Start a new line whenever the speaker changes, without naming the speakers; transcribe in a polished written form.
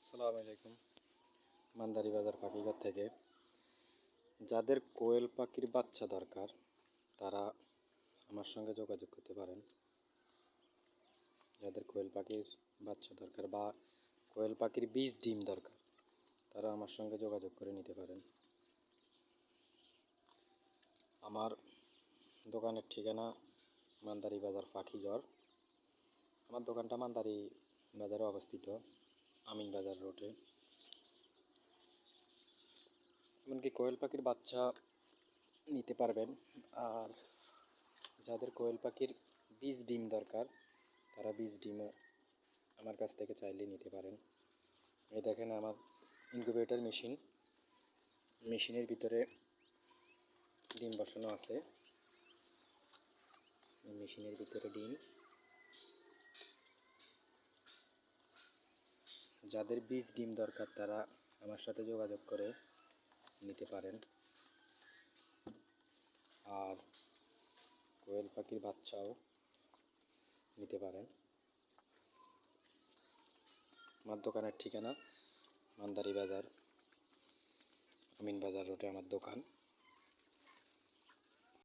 আসসালামু আলাইকুম। মান্দারি বাজার পাখিঘর থেকে যাদের কোয়েল পাখির বাচ্চা দরকার তারা আমার সঙ্গে যোগাযোগ করতে পারেন। যাদের কোয়েল পাখির বাচ্চা দরকার বা কোয়েল পাখির বীজ ডিম দরকার তারা আমার সঙ্গে যোগাযোগ করে নিতে পারেন। আমার দোকানের ঠিকানা মান্দারি বাজার পাখিঘর। আমার দোকানটা মান্দারি বাজারে অবস্থিত, আমিন বাজার রোডে। এমনকি কোয়েল পাখির বাচ্চা নিতে পারবেন। আর যাদের কোয়েল পাখির বীজ ডিম দরকার তারা বীজ ডিমও আমার কাছ থেকে চাইলে নিতে পারেন। এই দেখেন আমার ইনকিউবেটর মেশিনের ভিতরে ডিম বসানো আছে। মেশিনের ভিতরে ডিম। যাদের বীজ ডিম দরকার তারা আমার সাথে যোগাযোগ করে নিতে পারেন। আর কোয়েল পাখির বাচ্চাও নিতে পারেন। আমার দোকানের ঠিকানা মান্দারি বাজার, আমিন বাজার রোডে আমার দোকান।